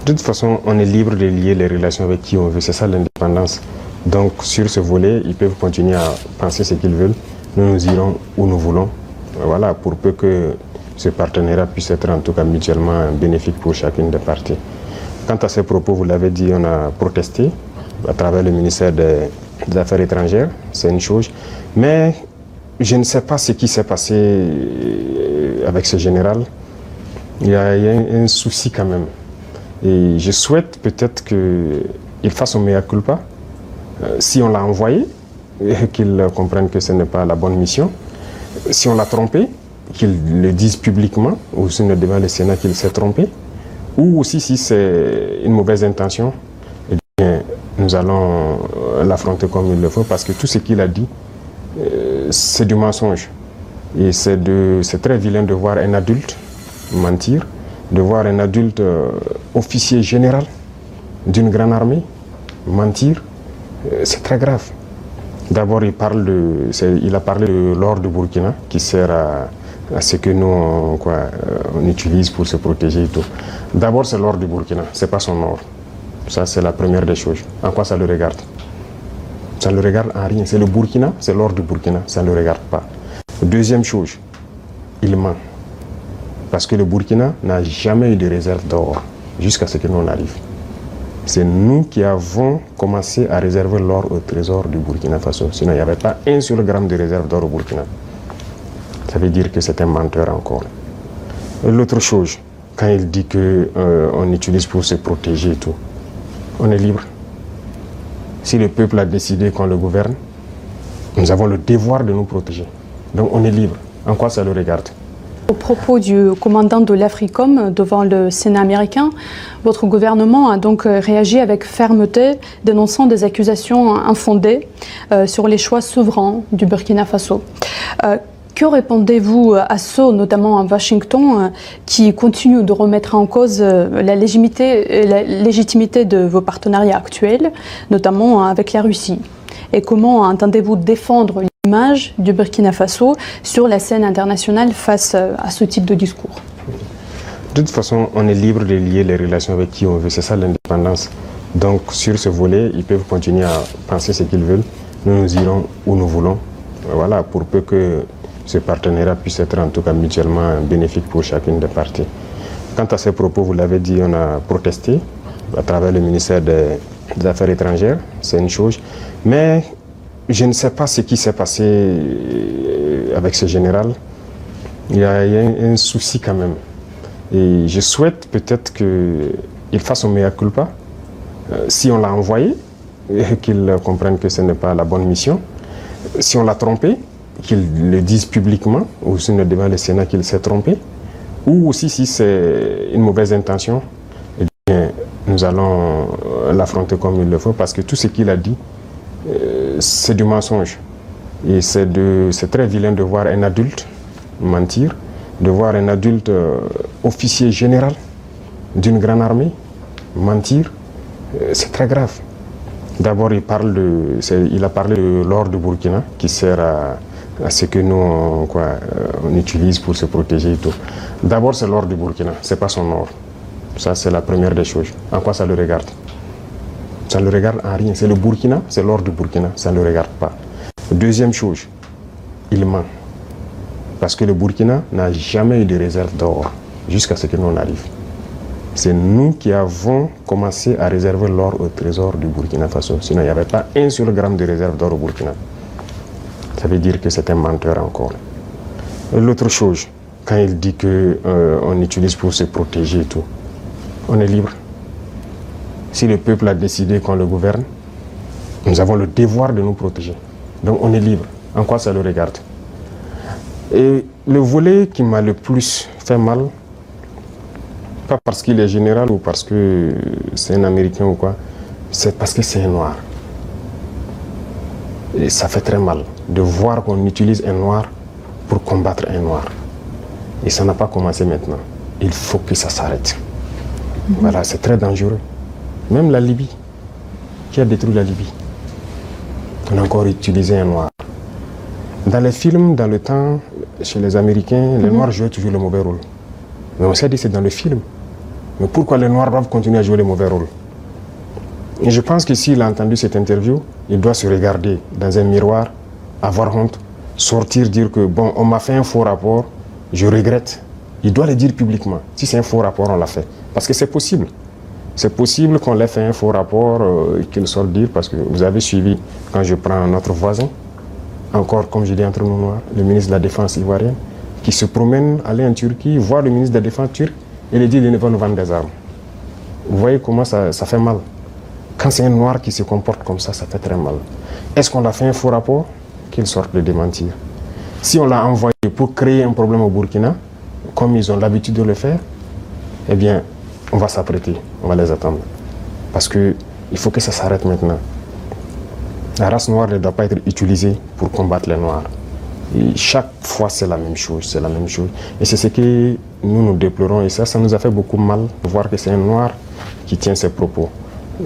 De toute façon, on est libre de lier les relations avec qui on veut. C'est ça l'indépendance. Donc, sur ce volet, ils peuvent continuer à penser ce qu'ils veulent. Nous irons où nous voulons. Voilà, pour peu que ce partenariat puisse être en tout cas mutuellement bénéfique pour chacune des parties. Quant à ces propos, vous l'avez dit, on a protesté à travers le ministère des Affaires étrangères. C'est une chose. Mais je ne sais pas ce qui s'est passé avec ce général. Il y a un souci quand même. Et je souhaite peut-être qu'il fasse un mea culpa. Si on l'a envoyé, qu'il comprenne que ce n'est pas la bonne mission. Si on l'a trompé, qu'il le dise publiquement, ou sinon devant le Sénat qu'il s'est trompé. Ou aussi si c'est une mauvaise intention, eh bien, nous allons l'affronter comme il le faut, parce que tout ce qu'il a dit, c'est du mensonge. Et c'est très vilain de voir un adulte mentir, de voir un adulte officier général d'une grande armée mentir, c'est très grave. D'abord, il a parlé de l'or du Burkina qui sert à ce que nous on utilise pour se protéger et tout. D'abord, c'est l'or du Burkina, c'est pas son or. Ça, c'est la première des choses. En quoi ça le regarde? Ça ne le regarde en rien. C'est le Burkina, c'est l'or du Burkina, ça ne le regarde pas. Deuxième chose, il ment. Parce que le Burkina n'a jamais eu de réserve d'or jusqu'à ce que nous on arrive. C'est nous qui avons commencé à réserver l'or au trésor du Burkina Faso. Sinon, il n'y avait pas un seul gramme de réserve d'or au Burkina. Ça veut dire que c'est un menteur encore. L'autre chose, quand il dit qu'on utilise pour se protéger et tout, on est libre. Si le peuple a décidé qu'on le gouverne, nous avons le devoir de nous protéger. Donc on est libre. En quoi ça le regarde? Au propos du commandant de l'Africom devant le Sénat américain, votre gouvernement a donc réagi avec fermeté, dénonçant des accusations infondées sur les choix souverains du Burkina Faso. Que répondez-vous à ceux, notamment à Washington, qui continuent de remettre en cause la légitimité de vos partenariats actuels, notamment avec la Russie? Et comment entendez-vous défendre l'image du Burkina Faso sur la scène internationale face à ce type de discours? De toute façon, on est libre de lier les relations avec qui on veut. C'est ça l'indépendance. Donc, sur ce volet, ils peuvent continuer à penser ce qu'ils veulent. Nous irons où nous voulons. Voilà, pour peu que ce partenariat puisse être en tout cas mutuellement bénéfique pour chacune des parties. Quant à ces propos, vous l'avez dit, on a protesté à travers le ministère des Affaires étrangères. C'est une chose. Mais je ne sais pas ce qui s'est passé avec ce général. Il y a un souci quand même. Et je souhaite peut-être qu'il fasse un mea culpa. Si on l'a envoyé, qu'il comprenne que ce n'est pas la bonne mission. Si on l'a trompé, qu'il le dise publiquement, ou sinon devant le Sénat qu'il s'est trompé. Ou aussi si c'est une mauvaise intention, eh bien, nous allons l'affronter comme il le faut, parce que tout ce qu'il a dit, c'est du mensonge. Et c'est très vilain de voir un adulte mentir, de voir un adulte officier général d'une grande armée mentir, c'est très grave. D'abord, il a parlé de l'or du Burkina qui sert à ce que nous on utilise pour se protéger et tout. D'abord, c'est l'or du Burkina, c'est pas son or. Ça, c'est la première des choses. En quoi ça le regarde? Ça ne le regarde en rien. C'est le Burkina, c'est l'or du Burkina, ça ne le regarde pas. Deuxième chose, il ment. Parce que le Burkina n'a jamais eu de réserve d'or jusqu'à ce que nous on arrive. C'est nous qui avons commencé à réserver l'or au trésor du Burkina Faso. Sinon, il n'y avait pas un seul gramme de réserve d'or au Burkina. Ça veut dire que c'est un menteur encore. L'autre chose, quand il dit qu'on utilise pour se protéger et tout, on est libre. Si le peuple a décidé qu'on le gouverne, nous avons le devoir de nous protéger. Donc on est libre. En quoi ça le regarde? Et le volet qui m'a le plus fait mal, pas parce qu'il est général ou parce que c'est un Américain ou quoi, c'est parce que c'est un noir. Et ça fait très mal de voir qu'on utilise un noir pour combattre un noir. Et ça n'a pas commencé maintenant. Il faut que ça s'arrête. Voilà, c'est très dangereux. Même la Libye, qui a détruit la Libye, on a encore utilisé un noir. Dans les films, dans le temps, chez les Américains, les noirs jouaient toujours le mauvais rôle. Mais on s'est dit c'est dans le film. Mais pourquoi les Noirs doivent continuer à jouer le mauvais rôle? Et je pense que s'il a entendu cette interview, il doit se regarder dans un miroir, avoir honte, sortir, dire que bon, on m'a fait un faux rapport, je regrette. Il doit le dire publiquement. Si c'est un faux rapport, on l'a fait. Parce que c'est possible. C'est possible qu'on l'ait fait un faux rapport, qu'il sorte dire, parce que vous avez suivi, quand je prends notre voisin, encore comme je dis entre nous noirs, le ministre de la Défense ivoirien, qui se promène, aller en Turquie, voir le ministre de la Défense turc, et lui dit qu'il ne va nous vendre des armes. Vous voyez comment ça fait mal. Quand c'est un noir qui se comporte comme ça fait très mal. Est-ce qu'on a fait un faux rapport? Qu'il sorte de démentir. Si on l'a envoyé pour créer un problème au Burkina, comme ils ont l'habitude de le faire, eh bien, on va s'apprêter, on va les attendre. Parce qu'il faut que ça s'arrête maintenant. La race noire ne doit pas être utilisée pour combattre les noirs. Et chaque fois, c'est la même chose, c'est la même chose. Et c'est ce que nous déplorons. Et ça nous a fait beaucoup mal de voir que c'est un noir qui tient ces propos.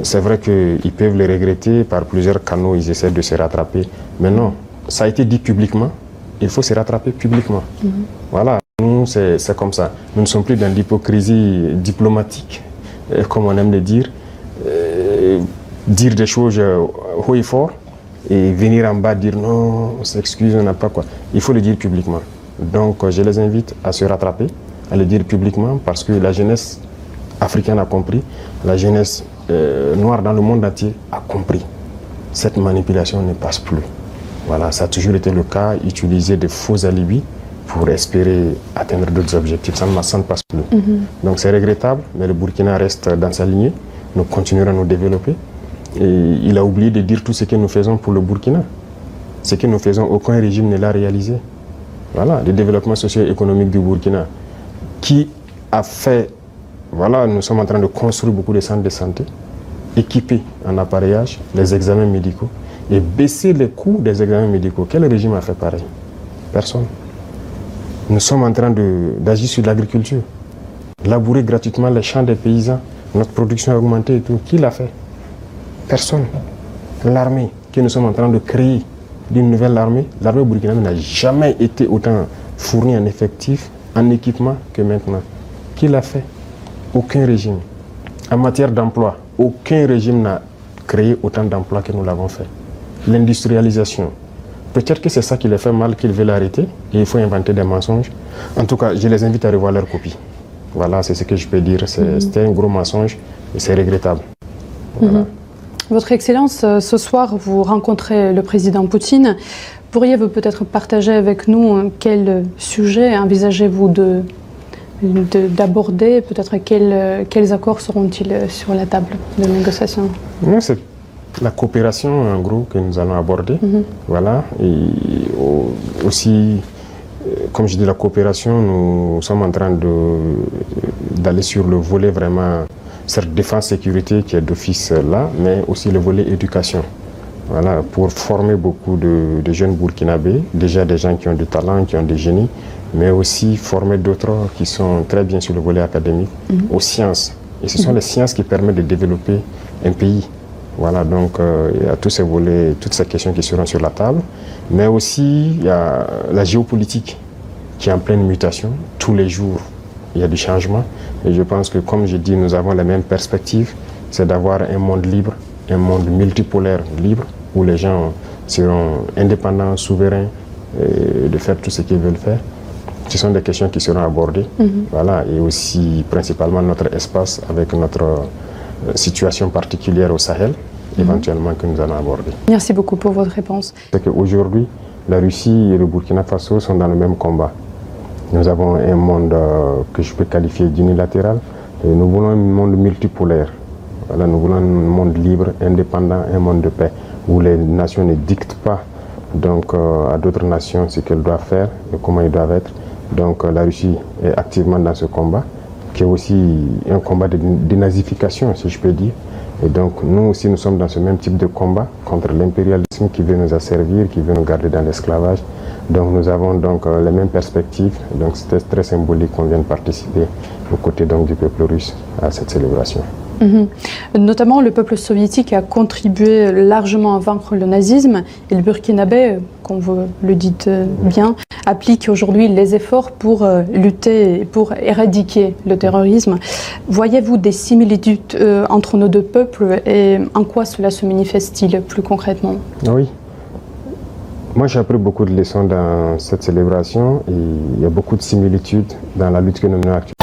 C'est vrai qu'ils peuvent le regretter, par plusieurs canaux, ils essaient de se rattraper. Mais non, ça a été dit publiquement, il faut se rattraper publiquement. Voilà, nous, c'est comme ça. Nous ne sommes plus dans l'hypocrisie diplomatique, comme on aime le dire. Dire des choses haut et fort, et venir en bas dire non, on s'excuse, on n'a pas quoi. Il faut le dire publiquement. Donc, je les invite à se rattraper, à le dire publiquement, parce que la jeunesse africaine a compris, la jeunesse noire dans le monde entier a compris. Cette manipulation ne passe plus. Voilà, ça a toujours été le cas, utiliser des faux alibis pour espérer atteindre d'autres objectifs. Ça ne passe plus. Donc c'est regrettable, mais le Burkina reste dans sa lignée. Nous continuerons à nous développer. Et il a oublié de dire tout ce que nous faisons pour le Burkina. Ce que nous faisons, aucun régime ne l'a réalisé. Voilà, le développement socio-économique du Burkina, qui a fait... Voilà, nous sommes en train de construire beaucoup de centres de santé, équipés en appareillage, les examens médicaux, et baisser les coûts des examens médicaux. Quel régime a fait pareil? Personne. Nous sommes en train d'agir sur l'agriculture, labourer gratuitement les champs des paysans, notre production a augmenté et tout. Qui l'a fait? Personne. L'armée que nous sommes en train de créer, d'une nouvelle armée, l'armée burkinabé n'a jamais été autant fournie en effectifs, en équipement que maintenant. Qui l'a fait? Aucun régime. En matière d'emploi, aucun régime n'a créé autant d'emplois que nous l'avons fait. L'industrialisation. Peut-être que c'est ça qui les fait mal, qu'ils veulent arrêter, et il faut inventer des mensonges. En tout cas, je les invite à revoir leur copie. Voilà, c'est ce que je peux dire. C'était un gros mensonge et c'est regrettable. Voilà. Votre Excellence, ce soir, vous rencontrez le président Poutine. Pourriez-vous peut-être partager avec nous quel sujet envisagez-vous d'aborder, peut-être quels accords seront-ils sur la table de négociation? Non, c'est la coopération, en gros, que nous allons aborder. Voilà. Et aussi, comme je dis, la coopération, nous sommes en train d'aller sur le volet vraiment, certes défense-sécurité qui est d'office là, mais aussi le volet éducation. Voilà, pour former beaucoup de jeunes burkinabés, déjà des gens qui ont du talent, qui ont des génies, mais aussi former d'autres qui sont très bien sur le volet académique, aux sciences. Et ce sont les sciences qui permettent de développer un pays. Voilà, donc il y a tous ces volets, toutes ces questions qui seront sur la table. Mais aussi, il y a la géopolitique qui est en pleine mutation. Tous les jours, il y a du changement. Et je pense que, comme je dis, nous avons les mêmes perspectives. C'est d'avoir un monde libre, un monde multipolaire libre, où les gens seront indépendants, souverains, de faire tout ce qu'ils veulent faire. Ce sont des questions qui seront abordées. Voilà, et aussi principalement notre espace avec notre situation particulière au Sahel, éventuellement que nous allons aborder. Merci beaucoup pour votre réponse. C'est qu'aujourd'hui, la Russie et le Burkina Faso sont dans le même combat. Nous avons un monde que je peux qualifier d'unilatéral. Et nous voulons un monde multipolaire. Voilà, nous voulons un monde libre, indépendant, un monde de paix, où les nations ne dictent pas donc, à d'autres nations ce qu'elles doivent faire et comment ils doivent être. Donc la Russie est activement dans ce combat, qui est aussi un combat de dénazification, si je peux dire. Et donc nous aussi, nous sommes dans ce même type de combat contre l'impérialisme qui veut nous asservir, qui veut nous garder dans l'esclavage. Donc nous avons donc les mêmes perspectives. Donc c'était très symbolique qu'on vienne participer aux côtés donc, du peuple russe à cette célébration. Notamment, le peuple soviétique a contribué largement à vaincre le nazisme et le burkinabé, comme vous le dites bien, applique aujourd'hui les efforts pour lutter, pour éradiquer le terrorisme. Voyez-vous des similitudes entre nos deux peuples et en quoi cela se manifeste-t-il plus concrètement? Oui. Moi, j'ai appris beaucoup de leçons dans cette célébration et il y a beaucoup de similitudes dans la lutte que nous menons actuellement.